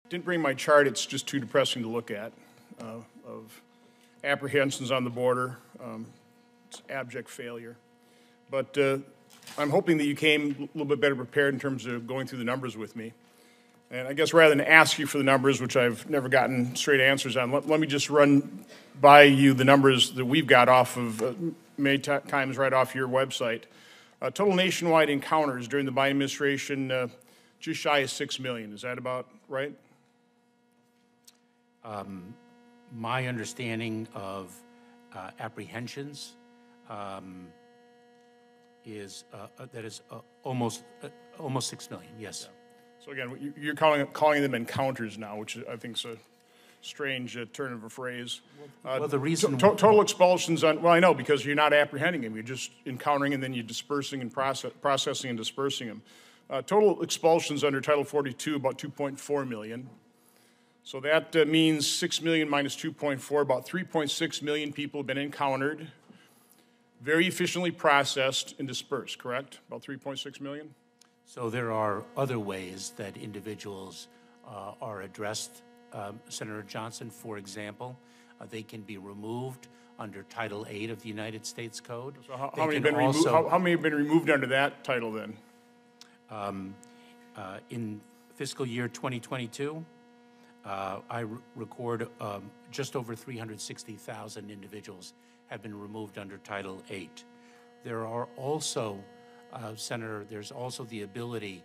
Didn't bring my chart. It's just too depressing to look at, of apprehensions on the border. It's abject failure. But I'm hoping that you came a little bit better prepared in terms of going through the numbers with me. And I guess rather than ask you for the numbers, which I've never gotten straight answers on, let me just run by you the numbers that we've got off of, many times right off your website. Total nationwide encounters during the Biden administration, just shy of 6 million. Is that about right? My understanding of apprehensions is that is almost 6 million. Yes. Yeah. So again, you're calling them encounters now, which I think is a strange turn of a phrase. Well, the reason total expulsions on, well, I know, because you're not apprehending them, you're just encountering and then you're dispersing and processing and dispersing them. Total expulsions under Title 42 about 2.4 million. So that means 6 million minus 2.4, about 3.6 million people have been encountered, very efficiently processed and dispersed, correct? About 3.6 million? So there are other ways that individuals are addressed, Senator Johnson. For example, they can be removed under Title 8 of the United States Code. So how many have been removed under that title then? In fiscal year 2022, I record just over 360,000 individuals have been removed under Title 8. There are also, Senator, there's also the ability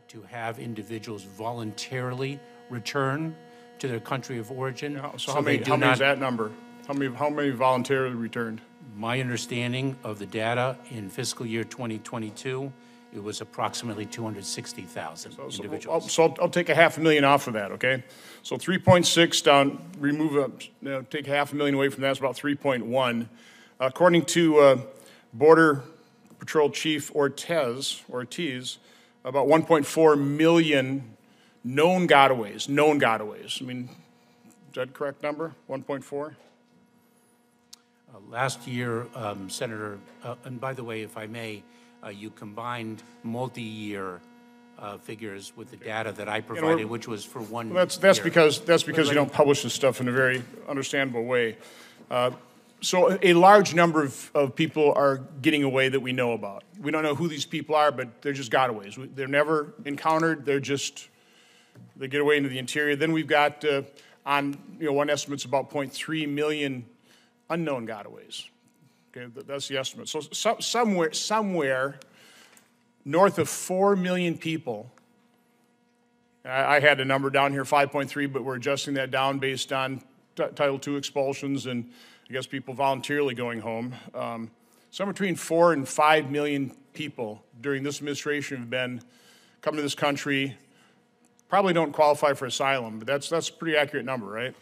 to have individuals voluntarily return to their country of origin. So how many is that number? How many voluntarily returned? My understanding of the data in fiscal year 2022, it was approximately 260,000 individuals. So I'll take 500,000 off of that, okay? So 3.6 down, take 500,000 away from that, it's about 3.1. According to Border Patrol Chief Ortiz, about 1.4 million known gotaways. I mean, is that a correct number, 1.4? Last year, Senator, and by the way, if I may, you combined multi-year figures with the data that I provided, which was for 1 year. That's because you don't publish this stuff in a very understandable way. So a large number of people are getting away that we know about. We don't know who these people are, but they're just gotaways. They're never encountered. They get away into the interior. Then we've got one estimate's about 0.3 million unknown gotaways. Okay, that's the estimate. So somewhere north of 4 million people. I had a number down here, 5.3, but we're adjusting that down based on Title II expulsions and I guess people voluntarily going home. Somewhere between 4 and 5 million people during this administration have been coming to this country. Probably don't qualify for asylum, but that's a pretty accurate number, right?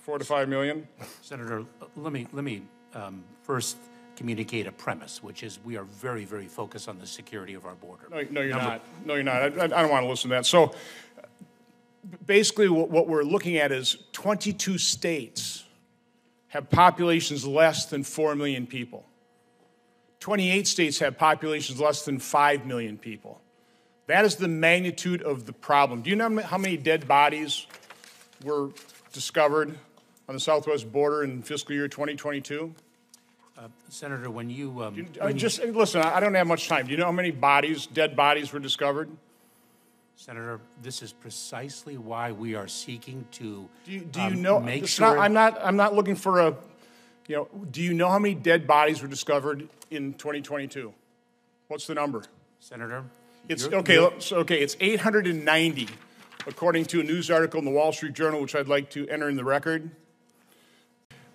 4 to 5 million. Senator, let me first communicate a premise, which is we are very, very focused on the security of our border. No, you're not. No, you're not. I don't want to listen to that. So basically what we're looking at is 22 states have populations less than 4 million people. 28 states have populations less than 5 million people. That is the magnitude of the problem. Do you know how many dead bodies were discovered on the southwest border in fiscal year 2022? Senator, when you... listen, I don't have much time. Do you know how many dead bodies were discovered? Senator, this is precisely why we are seeking to do you know, make sure... I'm not looking for do you know how many dead bodies were discovered in 2022? What's the number? Senator? It's 890, according to a news article in the Wall Street Journal, which I'd like to enter in the record.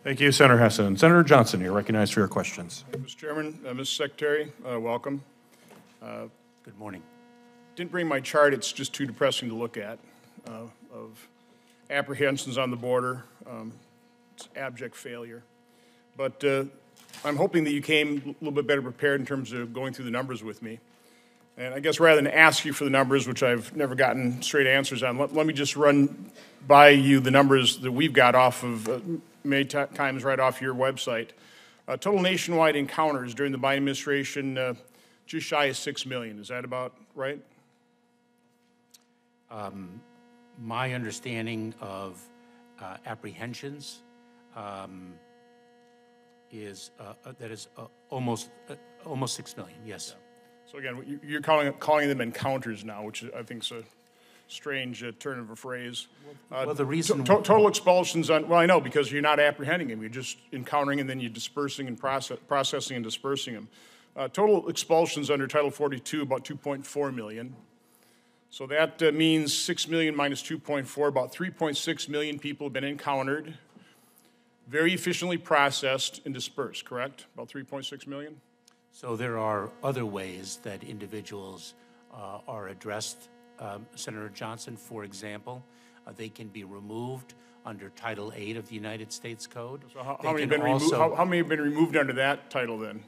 Thank you, Senator Hessen. Senator Johnson, you're recognized for your questions. Mr. Chairman, Mr. Secretary, welcome. Good morning. Didn't bring my chart. It's just too depressing to look at, of apprehensions on the border. It's abject failure. But I'm hoping that you came a little bit better prepared in terms of going through the numbers with me. And I guess rather than ask you for the numbers, which I've never gotten straight answers on, let me just run by you the numbers that we've got off of, many times right off your website. Total nationwide encounters during the Biden administration, just shy of 6 million. Is that about right? My understanding of apprehensions is almost 6 million. Yes. So again, you're calling them encounters now, which I think is a strange turn of a phrase. Well, the reason total expulsions on, well, I know, because you're not apprehending them, you're just encountering and then you're dispersing and processing and dispersing them. Total expulsions under Title 42 about 2.4 million. So that means 6 million minus 2.4, about 3.6 million people have been encountered, very efficiently processed and dispersed, correct? About 3.6 million? So there are other ways that individuals are addressed, Senator Johnson. For example, they can be removed under Title 8 of the United States Code. So how many have been removed under that title then?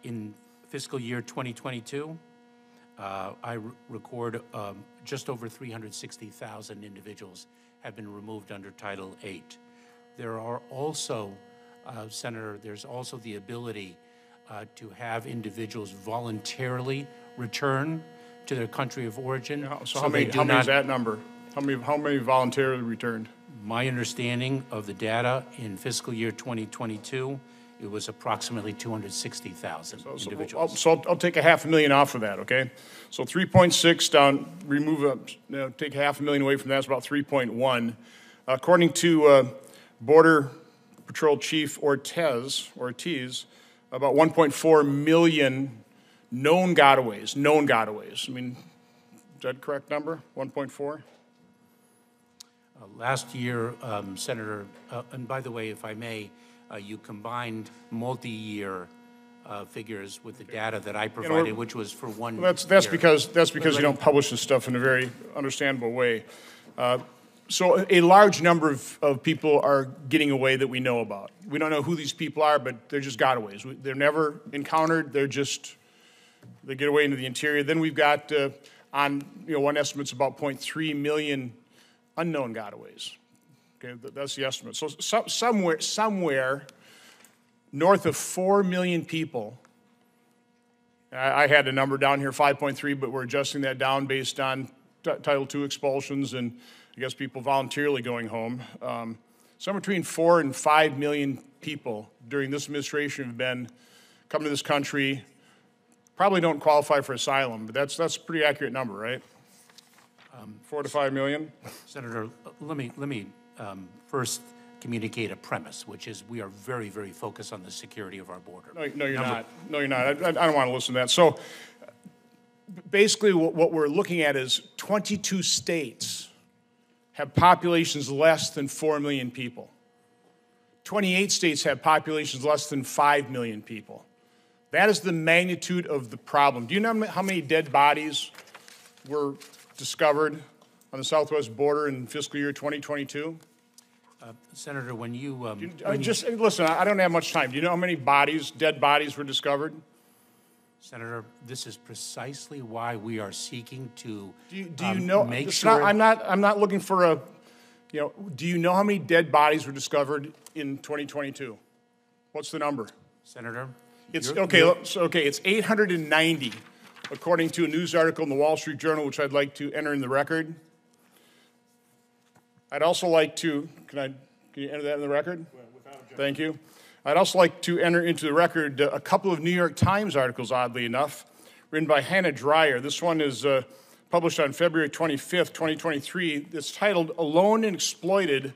In fiscal year 2022, I record just over 360,000 individuals have been removed under Title 8. There are also, Senator, there's also the ability to have individuals voluntarily return to their country of origin. So how many is that number? How many voluntarily returned? My understanding of the data in fiscal year 2022, it was approximately 260,000 individuals. So I'll take 500,000 off of that, okay? So 3.6 down, take 500,000 away from that, it's about 3.1. According to Border Patrol Chief Ortiz, about 1.4 million known gotaways. I mean, is that a correct number, 1.4? Last year, Senator, and by the way, if I may, you combined multi-year figures with the data that I provided, which was for 1 year. That's because you don't publish this stuff in a very understandable way. So a large number of people are getting away that we know about. We don't know who these people are, but they're just gotaways. They're never encountered. They get away into the interior. Then we've got one estimate's about 0.3 million unknown gotaways. Okay, that's the estimate. So somewhere north of 4 million people. I had a number down here, 5.3, but we're adjusting that down based on Title II expulsions and I guess people voluntarily going home. Somewhere between 4 and 5 million people during this administration have come to this country, probably don't qualify for asylum, but that's a pretty accurate number, right? 4 to 5 million? Senator, let me first communicate a premise, which is we are very, very focused on the security of our border. No, you're not. No, you're not. I don't want to listen to that. So basically what we're looking at is 22 states have populations less than 4 million people. 28 states have populations less than 5 million people. That is the magnitude of the problem. Do you know how many dead bodies were discovered on the southwest border in fiscal year 2022? Senator, when you... listen, I don't have much time. Do you know how many dead bodies were discovered? Senator, this is precisely why we are seeking to make sure... I'm not looking for do you know how many dead bodies were discovered in 2022? What's the number? Senator? It's 890, according to a news article in the Wall Street Journal, which I'd like to enter in the record. I'd also like to, can you enter that in the record? Without objection. Thank you. I'd also like to enter into the record a couple of New York Times articles, oddly enough, written by Hannah Dreyer. This one is published on February 25th, 2023. It's titled, "Alone and Exploited,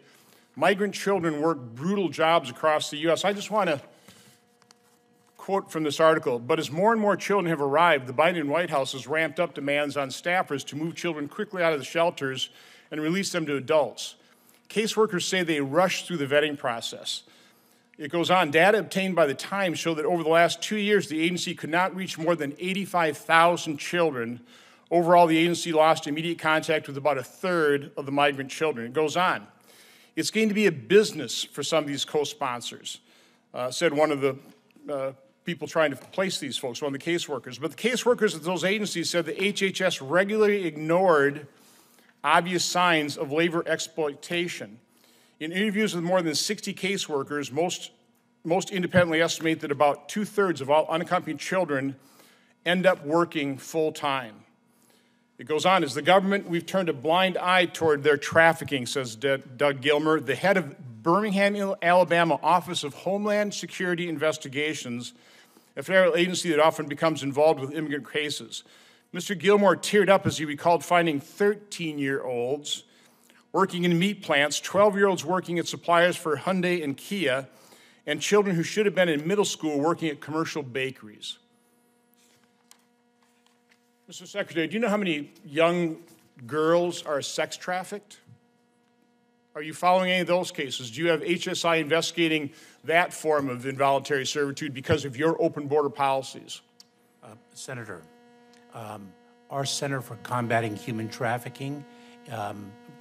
Migrant Children Work Brutal Jobs Across the U.S." I just want to quote from this article, "But as more and more children have arrived, the Biden White House has ramped up demands on staffers to move children quickly out of the shelters and release them to adults. Caseworkers say they rush through the vetting process." It goes on, "Data obtained by the Times show that over the last 2 years, the agency could not reach more than 85,000 children. Overall, the agency lost immediate contact with about a third of the migrant children." It goes on, "It's going to be a business for some of these co-sponsors," said one of the people trying to place these folks, one of the caseworkers. But the caseworkers at those agencies said the HHS regularly ignored obvious signs of labor exploitation. In interviews with more than 60 caseworkers, most independently estimate that about 2/3 of all unaccompanied children end up working full-time. It goes on, as the government, we've turned a blind eye toward their trafficking, says Doug Gilmer, the head of Birmingham, Alabama Office of Homeland Security Investigations, a federal agency that often becomes involved with immigrant cases. Mr. Gilmore teared up as he recalled finding 13-year-olds working in meat plants, 12-year-olds working at suppliers for Hyundai and Kia, and children who should have been in middle school working at commercial bakeries. Mr. Secretary, do you know how many young girls are sex trafficked? Are you following any of those cases? Do you have HSI investigating that form of involuntary servitude because of your open border policies? Senator, our Center for Combating Human Trafficking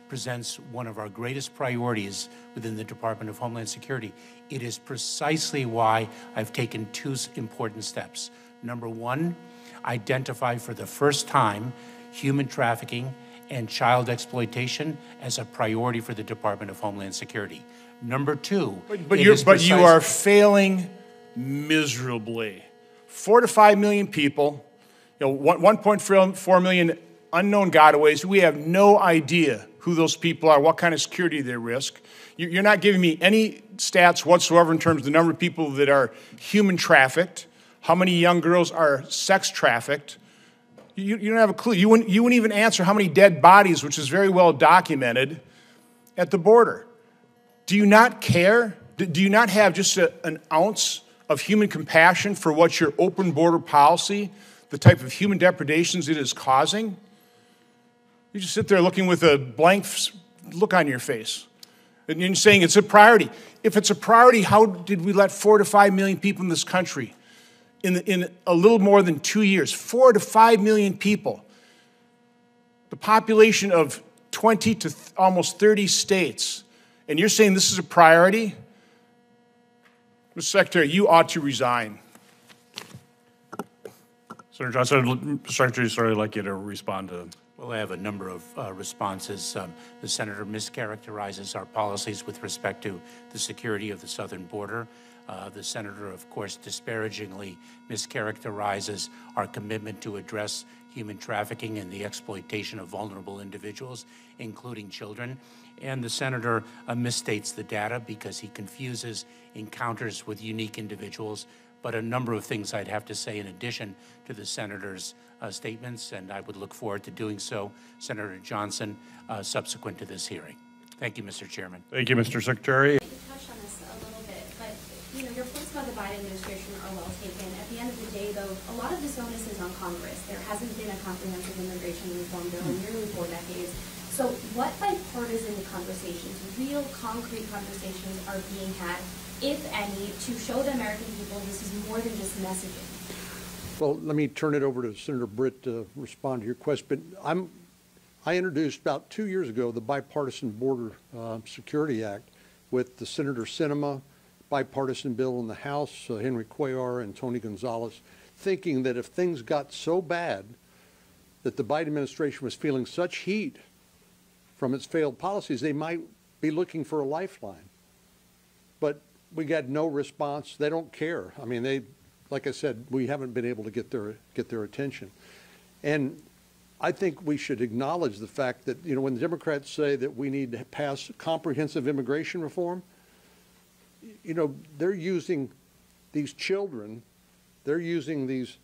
presents one of our greatest priorities within the Department of Homeland Security. It is precisely why I've taken two important steps. Number one, identify for the first time human trafficking and child exploitation as a priority for the Department of Homeland Security. Number two, but you are failing miserably. 4 to 5 million people, 1.4 million unknown gotaways. We have no idea who those people are, what kind of security they risk. You're not giving me any stats whatsoever in terms of the number of people that are human trafficked, how many young girls are sex trafficked. You don't have a clue. You wouldn't even answer how many dead bodies, which is very well documented, at the border. Do you not care? Do you not have just an ounce of human compassion for what your open border policy, the type of human depredations it is causing? You just sit there looking with a blank look on your face. And you're saying it's a priority. If it's a priority, how did we let 4 to 5 million people in this country in a little more than 2 years? 4 to 5 million people. The population of 20 to almost 30 states. And you're saying this is a priority? Mr. Secretary, you ought to resign. Senator Johnson, Secretary, sorry, I'd like you to respond to. Well, I have a number of responses. The Senator mischaracterizes our policies with respect to the security of the southern border. The Senator, of course, disparagingly mischaracterizes our commitment to address human trafficking and the exploitation of vulnerable individuals, including children. And the Senator misstates the data because he confuses encounters with unique individuals. But a number of things I'd have to say in addition to the Senator's statements, and I would look forward to doing so, Senator Johnson, subsequent to this hearing. Thank you, Mr. Chairman. Thank you, Mr. Secretary. You touched on this a little bit, but your points about the Biden administration are well taken. At the end of the day, though, a lot of this onus is on Congress. There hasn't been a comprehensive immigration reform bill in nearly 4 decades. So what bipartisan conversations, real concrete conversations, are being had, if any, to show the American people this is more than just messaging? Well, let me turn it over to Senator Britt to respond to your question. But I introduced about 2 years ago the Bipartisan Border Security Act with the Senator Sinema, bipartisan bill in the House, Henry Cuellar and Tony Gonzalez, thinking that if things got so bad that the Biden administration was feeling such heat from its failed policies, they might be looking for a lifeline. But we got no response. They don't care. I mean, like I said, we haven't been able to get their attention. And I think we should acknowledge the fact that, when the Democrats say that we need to pass comprehensive immigration reform, they're using these children, they're using these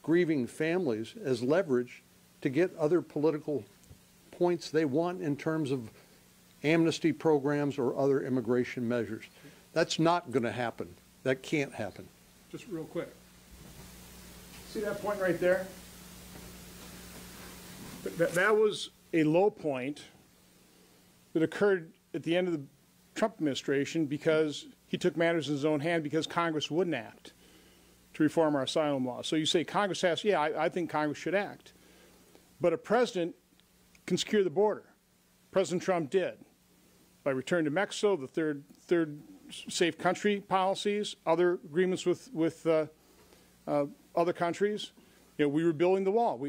grieving families as leverage to get other political points they want in terms of amnesty programs or other immigration measures. That's not going to happen. That can't happen. Just real quick. See that point right there? That was a low point that occurred at the end of the Trump administration because he took matters in his own hand because Congress wouldn't act to reform our asylum law. So you say Congress has, yeah, I think Congress should act. But a president can secure the border. President Trump did. By return to Mexico, the third safe country policies, other agreements with other countries. We were building the wall.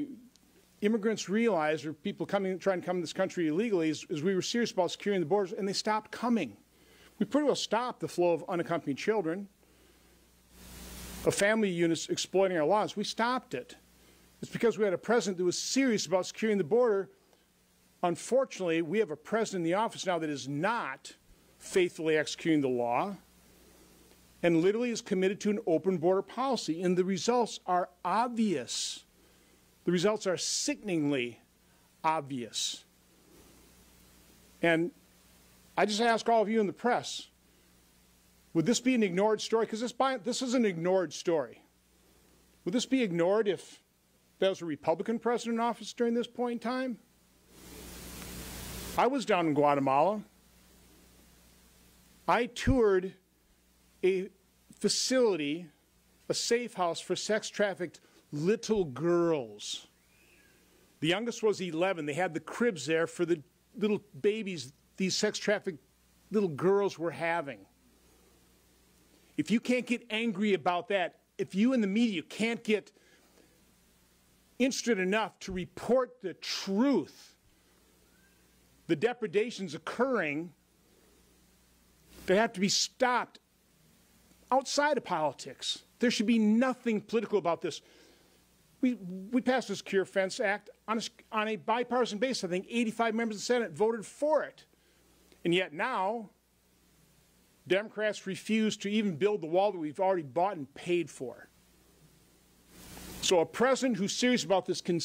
Immigrants realized, or people trying to come to this country illegally, is we were serious about securing the borders, and they stopped coming. We pretty well stopped the flow of unaccompanied children, of family units exploiting our laws. We stopped it. It's because we had a president that was serious about securing the border. Unfortunately, we have a president in the office now that is not faithfully executing the law and literally is committed to an open border policy. And the results are obvious. The results are sickeningly obvious. And I just ask all of you in the press, would this be an ignored story? Because this is an ignored story. Would this be ignored if there was a Republican president in office during this point in time? I was down in Guatemala. I toured a facility, a safe house for sex-trafficked little girls. The youngest was 11. They had the cribs there for the little babies these sex-trafficked little girls were having. If you can't get angry about that, if you in the media can't get interested enough to report the truth, the depredations occurring, they have to be stopped outside of politics. There should be nothing political about this. We passed the Secure Fence Act on a bipartisan basis. I think 85 members of the Senate voted for it. And yet now, Democrats refuse to even build the wall that we've already bought and paid for. So a president who's serious about this can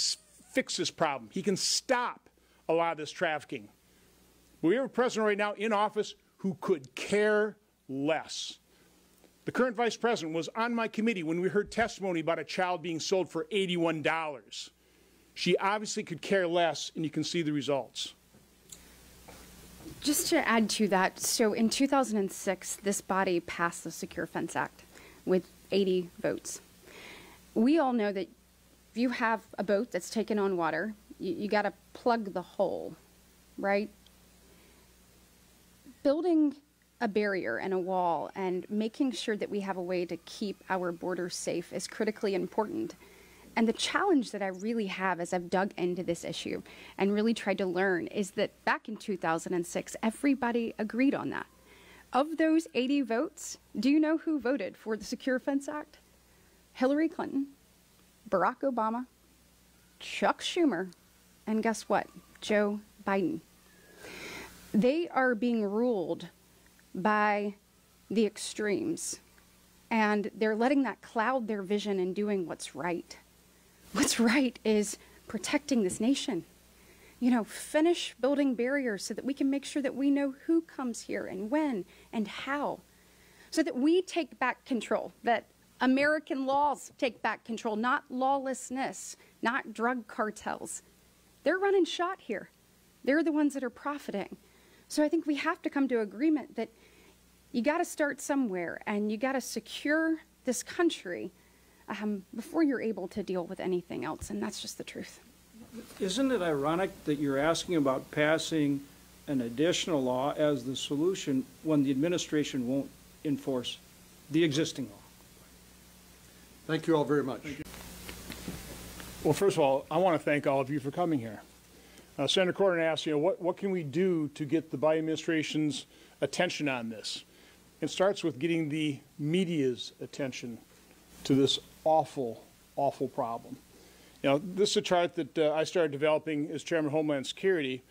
fix this problem. He can stop a lot of this trafficking. We have a president right now in office who could care less. The current vice president was on my committee when we heard testimony about a child being sold for $81. She obviously could care less, and you can see the results. Just to add to that, so in 2006, this body passed the Secure Fence Act with 80 votes. We all know that if you have a boat that's taken on water, you got to plug the hole, right? Building a barrier and a wall and making sure that we have a way to keep our borders safe is critically important. And the challenge that I really have as I've dug into this issue and really tried to learn is that back in 2006, everybody agreed on that. Of those 80 votes, do you know who voted for the Secure Fence Act? Hillary Clinton, Barack Obama, Chuck Schumer, and guess what? Joe Biden. They are being ruled by the extremes, and they're letting that cloud their vision and doing what's right. What's right is protecting this nation. You know, finish building barriers so that we can make sure that we know who comes here and when and how, so that we take back control, that American laws take back control, not lawlessness, not drug cartels. They're running shot here. They're the ones that are profiting. So I think we have to come to agreement that you got to start somewhere and you got to secure this country before you're able to deal with anything else, and that's just the truth. Isn't it ironic that you're asking about passing an additional law as the solution when the administration won't enforce the existing law? Thank you all very much. Well, first of all, I want to thank all of you for coming here. Senator Cornyn asked, what can we do to get the Biden administration's attention on this? It starts with getting the media's attention to this awful, awful problem. This is a chart that I started developing as Chairman of Homeland Security,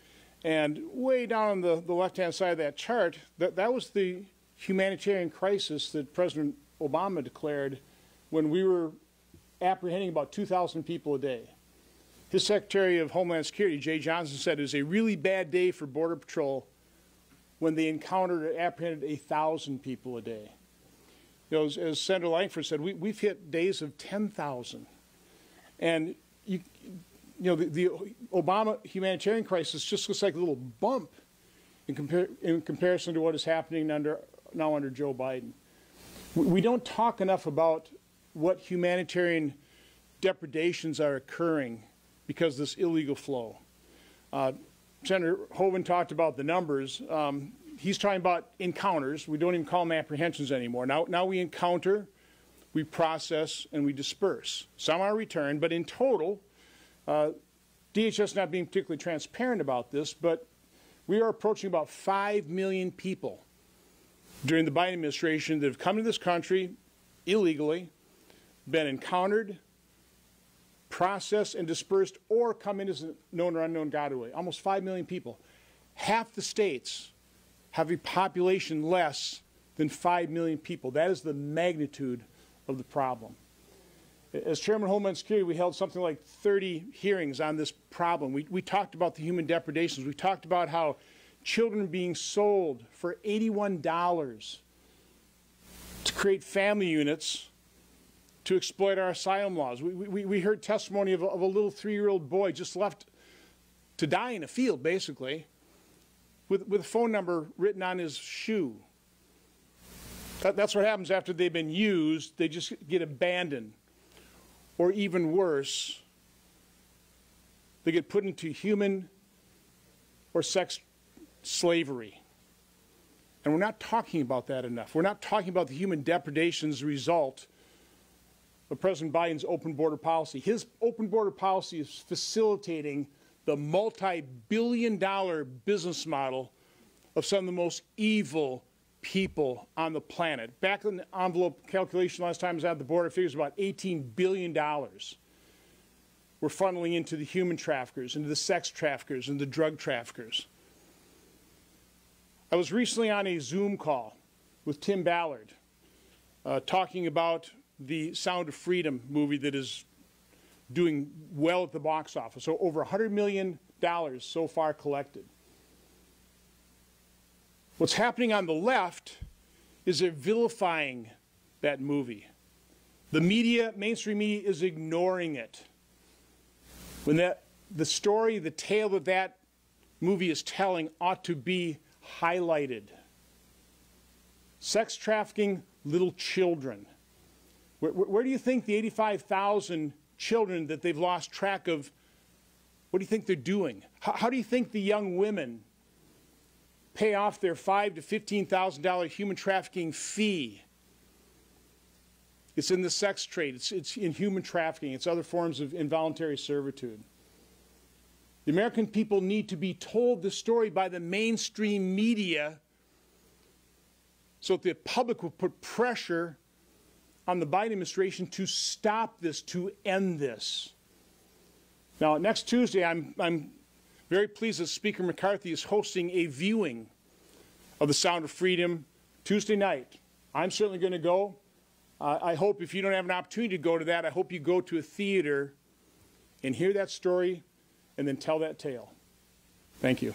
and way down on the left-hand side of that chart, that was the humanitarian crisis that President Obama declared when we were apprehending about 2,000 people a day. His Secretary of Homeland Security, Jay Johnson, said it was a really bad day for Border Patrol when they encountered or apprehended 1,000 people a day. As Senator Langford said, we've hit days of 10,000. And the Obama humanitarian crisis just looks like a little bump in comparison to what is happening now under Joe Biden. We don't talk enough about what humanitarian depredations are occurring because of this illegal flow. Senator Hoeven talked about the numbers. He's talking about encounters. We don't even call them apprehensions anymore. Now we encounter, we process, and we disperse. Some are returned, but in total, DHS not being particularly transparent about this, but we are approaching about 5 million people during the Biden administration that have come to this country illegally, been encountered, processed and dispersed or come in as a known or unknown getaway. Almost 5 million people. Half the states have a population less than 5 million people. That is the magnitude of the problem. As Chairman of Homeland Security, we held something like 30 hearings on this problem. We talked about the human depredations. We talked about how children are being sold for $81 to create family units to exploit our asylum laws. We heard testimony of a little 3-year-old boy just left to die in a field, basically, with a phone number written on his shoe. That's what happens after they've been used. They just get abandoned. Or even worse, they get put into human or sex slavery. And we're not talking about that enough. We're not talking about the human depredations result of President Biden's open border policy. His open border policy is facilitating the multi-billion-dollar business model of some of the most evil people on the planet. Back in the envelope calculation last time I was at the border, figures about $18 billion we're funneling into the human traffickers, into the sex traffickers, and the drug traffickers. I was recently on a Zoom call with Tim Ballard talking about the Sound of Freedom movie that is doing well at the box office. So over $100 million so far collected. What's happening on the left is they're vilifying that movie. The media, mainstream media, is ignoring it. When the story, the tale that that movie is telling ought to be highlighted. Sex trafficking little children. Where do you think the 85,000 children that they've lost track of, what do you think they're doing? How do you think the young women pay off their $5,000 to $15,000 human trafficking fee? It's in the sex trade. It's in human trafficking. It's other forms of involuntary servitude. The American people need to be told the story by the mainstream media so that the public will put pressure on the Biden administration to stop this, to end this. Now, next Tuesday, I'm very pleased that Speaker McCarthy is hosting a viewing of The Sound of Freedom Tuesday night. I'm certainly going to go. I hope if you don't have an opportunity to go to that, I hope you go to a theater and hear that story and then tell that tale. Thank you.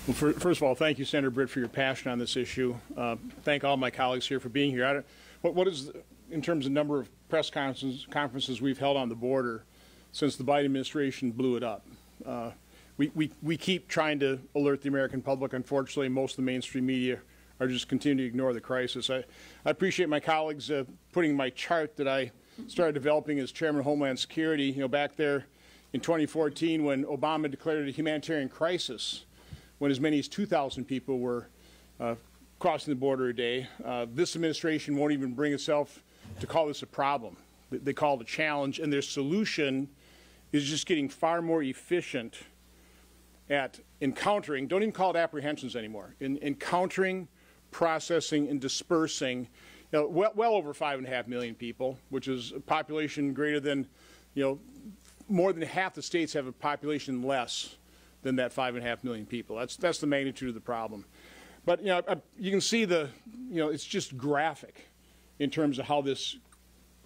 Well, first of all, thank you, Senator Britt, for your passion on this issue. Thank all my colleagues here for being here. What is, in terms of number of press conferences we've held on the border since the Biden administration blew it up? We keep trying to alert the American public. Unfortunately, most of the mainstream media are just continuing to ignore the crisis. I appreciate my colleagues putting my chart that I started developing as Chairman of Homeland Security, back there in 2014 when Obama declared a humanitarian crisis, when as many as 2,000 people were crossing the border a day. This administration won't even bring itself to call this a problem. They call it a challenge, and their solution is just getting far more efficient at encountering, don't even call it apprehensions anymore, in encountering, processing, and dispersing well over 5.5 million people, which is a population greater than, more than half the states have a population less than that 5.5 million people. That's the magnitude of the problem. But you can see it's just graphic in terms of how this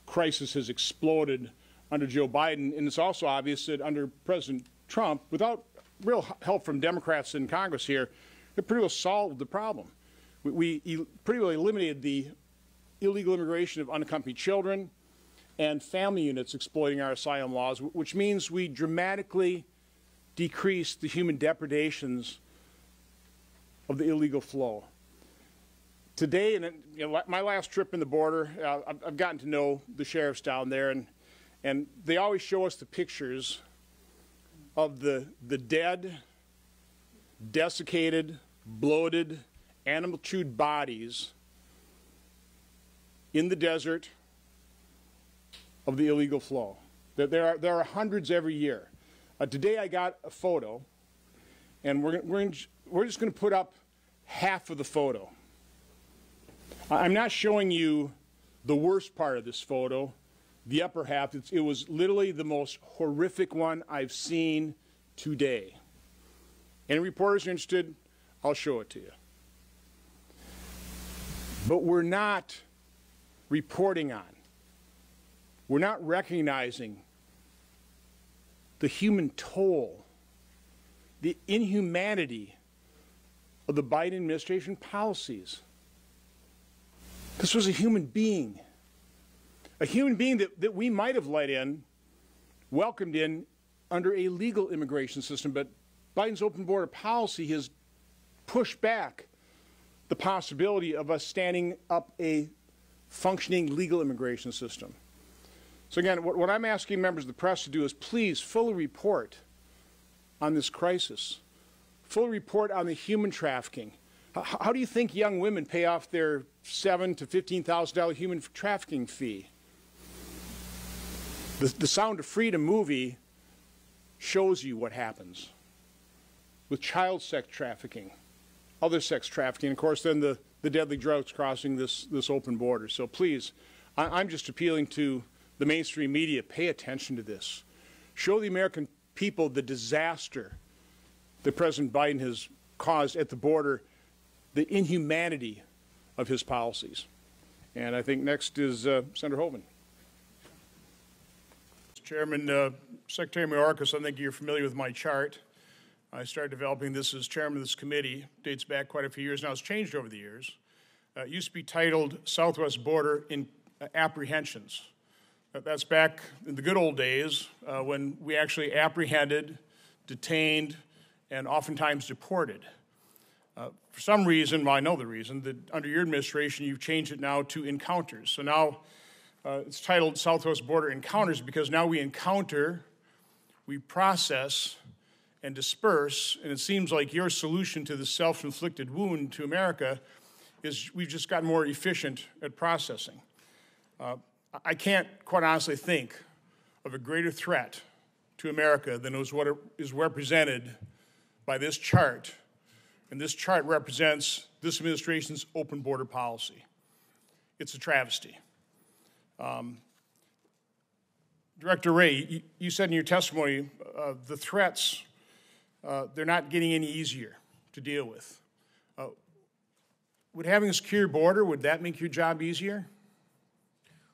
crisis has exploded under Joe Biden, and it's also obvious that under President Trump, without real help from Democrats in Congress here, they pretty well solved the problem. We pretty well eliminated the illegal immigration of unaccompanied children and family units exploiting our asylum laws, which means we dramatically decrease the human depredations of the illegal flow. Today, and my last trip in the border, I've gotten to know the sheriffs down there, and they always show us the pictures of the dead, desiccated, bloated, animal-chewed bodies in the desert of the illegal flow. There are hundreds every year. Today I got a photo, and we're just going to put up half of the photo. I'm not showing you the worst part of this photo, the upper half, it was literally the most horrific one I've seen today. Any reporters are interested, I'll show it to you. But we're not reporting on, we're not recognizing the human toll, the inhumanity of the Biden administration policies. This was a human being that we might have let in, welcomed in under a legal immigration system, but Biden's open border policy has pushed back the possibility of us standing up a functioning legal immigration system. So again, what I'm asking members of the press to do is please fully report on this crisis, fully report on the human trafficking. How do you think young women pay off their $7,000 to $15,000 human trafficking fee? The Sound of Freedom movie shows you what happens with child sex trafficking, other sex trafficking, and of course then the deadly drugs crossing this open border. So please, I'm just appealing to the mainstream media, pay attention to this. Show the American people the disaster that President Biden has caused at the border, the inhumanity of his policies. And I think next is Senator Hoeven. Chairman, Secretary Mayorkas, I think you're familiar with my chart. I started developing this as chairman of this committee. Dates back quite a few years now. It's changed over the years. It used to be titled Southwest Border in Apprehensions. That's back in the good old days when we actually apprehended, detained, and oftentimes deported. For some reason, well, I know the reason, that under your administration you've changed it now to encounters. So now it's titled Southwest Border Encounters because now we encounter, we process, and disperse, and it seems like your solution to the self-inflicted wound to America is we've just gotten more efficient at processing. I can't quite honestly think of a greater threat to America than what is represented by this chart, and this chart represents this administration's open border policy. It's a travesty. Director Wray, you said in your testimony the threats, they're not getting any easier to deal with. Would having a secure border, would that make your job easier?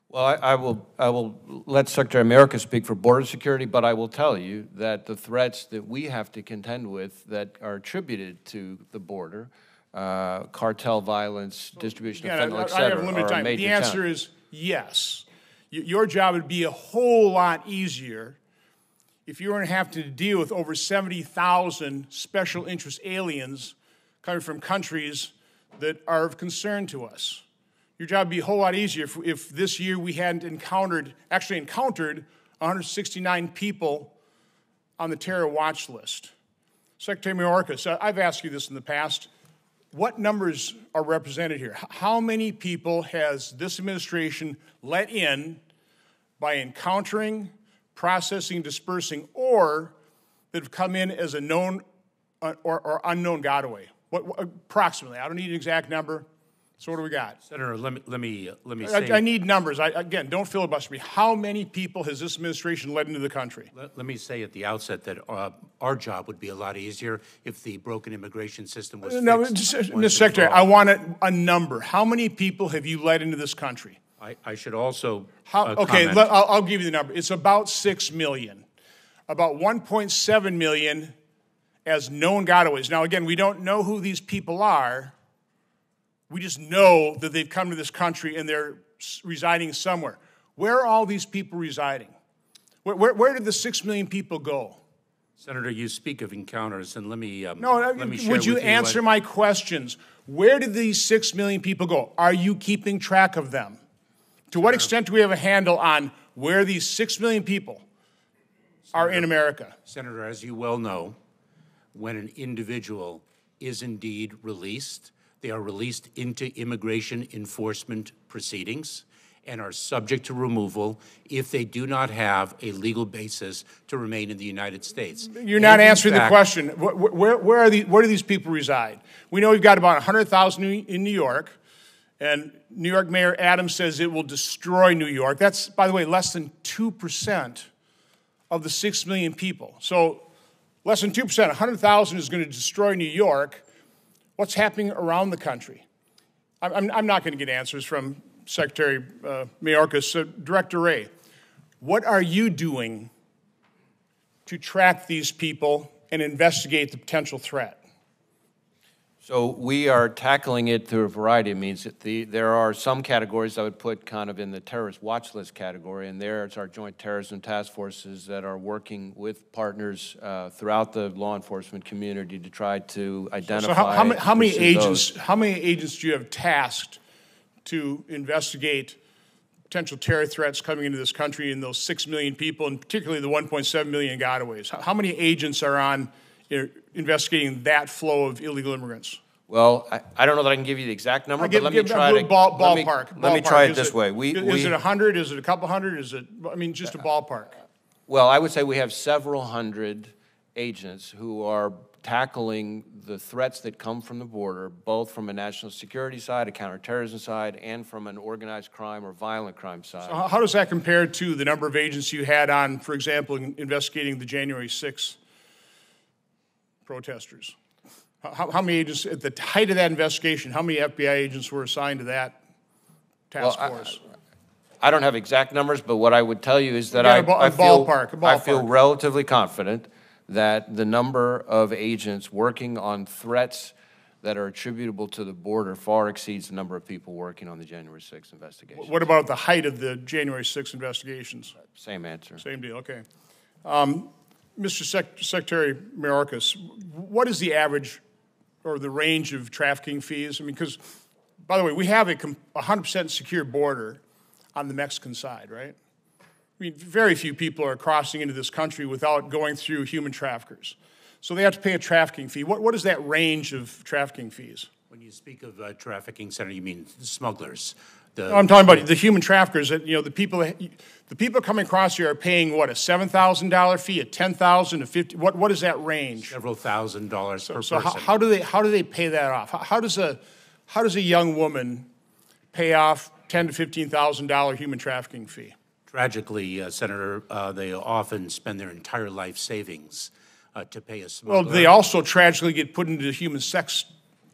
Well, I will let Secretary Mayorkas speak for border security, but I will tell you that the threats that we have to contend with that are attributed to the border, cartel violence, distribution of fentanyl, et cetera, I have limited time. The answer is yes. Your job would be a whole lot easier if you were to have to deal with over 70,000 special interest aliens coming from countries that are of concern to us. Your job would be a whole lot easier if this year we hadn't encountered 169 people on the terror watch list. Secretary Mayorkas, I've asked you this in the past. What numbers are represented here? How many people has this administration let in by encountering, processing, dispersing, or that have come in as a known or unknown gotaway? What approximately? I don't need an exact number. So what do we got? Senator, let me say... I need numbers. Again, don't filibuster me. How many people has this administration led into the country? Let me say at the outset that our job would be a lot easier if the broken immigration system was fixed. No, Mr. Secretary, I want a number. How many people have you led into this country? I should also okay, I'll give you the number. It's about 6 million. About 1.7 million as known gotaways. Now, again, we don't know who these people are. We just know that they've come to this country and they're residing somewhere. Where are all these people residing? Where did the 6 million people go? Senator, you speak of encounters, and let me share would you answer my questions? Where did these 6 million people go? Are you keeping track of them? To what extent do we have a handle on where these 6 million people are in America? Senator, as you well know, when an individual is indeed released, they are released into immigration enforcement proceedings and are subject to removal if they do not have a legal basis to remain in the United States. You're not answering the question. Where do these people reside? We know we've got about 100,000 in New York, And New York Mayor Adams says it will destroy New York. That's, by the way, less than 2% of the 6 million people. So less than 2%, 100,000 is going to destroy New York. What's happening around the country? I'm not going to get answers from Secretary Mayorkas. So Director Wray, what are you doing to track these people and investigate the potential threat? So we are tackling it through a variety of means. There are some categories I would put kind of in the terrorist watch list category, and there it's our joint terrorism task forces that are working with partners throughout the law enforcement community to try to identify. So how many agents do you have tasked to investigate potential terror threats coming into this country and those 6 million people, and particularly the 1.7 million gotaways? How many agents are on investigating that flow of illegal immigrants? Well, I don't know that I can give you the exact number, but let me try to ballpark. Let me try it this way. Is it 100? Is it a couple hundred? Is it? I mean, just a ballpark. Well, I would say we have several hundred agents who are tackling the threats that come from the border, both from a national security side, a counterterrorism side, and from an organized crime or violent crime side. So how does that compare to the number of agents you had on, for example, investigating the January 6th protesters? How many agents, at the height of that investigation, how many FBI agents were assigned to that task force? I don't have exact numbers, but what I would tell you is that I feel relatively confident that the number of agents working on threats that are attributable to the border far exceeds the number of people working on the January 6th investigation. What about the height of the January 6th investigations? Same answer. Same deal, okay. Mr. Secretary Mayorkas, what is the average or the range of trafficking fees? I mean, because, by the way, we have a 100% secure border on the Mexican side, right? I mean, very few people are crossing into this country without going through human traffickers. So they have to pay a trafficking fee. What is that range of trafficking fees? When you speak of trafficking, Senator, you mean the smugglers? I'm talking about the human traffickers. That, the people coming across here are paying what, a $7,000 fee, a $10,000, a $50,000. What is that range? Several $1,000s per person. So how do they pay that off? How does a young woman pay off $10,000 to $15,000 human trafficking fee? Tragically, Senator, they often spend their entire life savings to pay a smuggler. Well, they also tragically get put into the human sex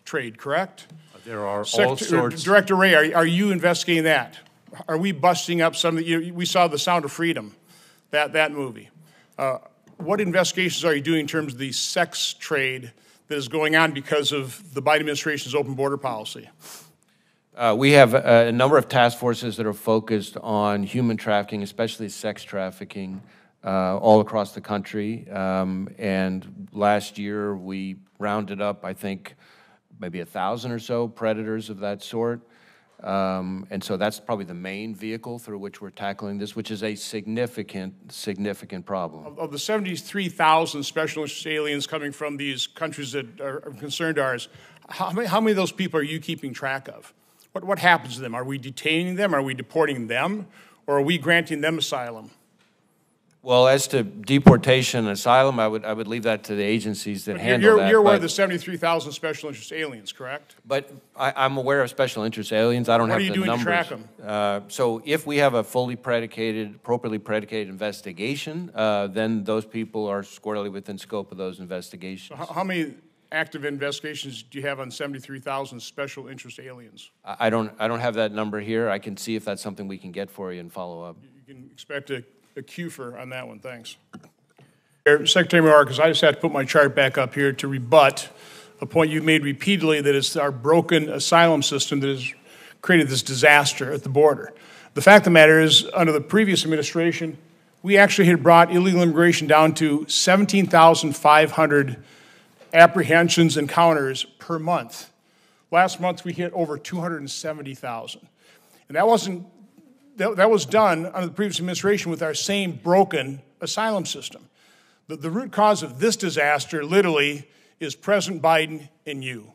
trade, correct? There are all sorts. Director Wray, are you investigating that? Are we busting up some of we saw The Sound of Freedom, that movie. What investigations are you doing in terms of the sex trade that is going on because of the Biden administration's open border policy? We have a number of task forces that are focused on human trafficking, especially sex trafficking, all across the country. And last year we rounded up, I think, maybe 1,000 or so predators of that sort. And so that's probably the main vehicle through which we're tackling this, which is a significant problem. Of the 73,000 special interest aliens coming from these countries that are concerned to ours, how many of those people are you keeping track of? What happens to them? Are we detaining them? Are we deporting them? Or are we granting them asylum? Well, as to deportation and asylum, I would leave that to the agencies that handle that. You're aware of the 73,000 special interest aliens, correct? But I'm aware of special interest aliens. I don't have the numbers. What are you doing to track them? So if we have a fully predicated, appropriately predicated investigation, then those people are squarely within scope of those investigations. So how many active investigations do you have on 73,000 special interest aliens? I don't have that number here. I can see if that's something we can get for you and follow up. You can expect a QFR on that one. Thanks. Secretary Mayorkas, I just have to put my chart back up here to rebut a point you made repeatedly, that it's our broken asylum system that has created this disaster at the border. The fact of the matter is, under the previous administration, we actually had brought illegal immigration down to 17,500 apprehensions, encounters per month. Last month, we hit over 270,000. And that was done under the previous administration with our same broken asylum system. The root cause of this disaster, literally, is President Biden and you.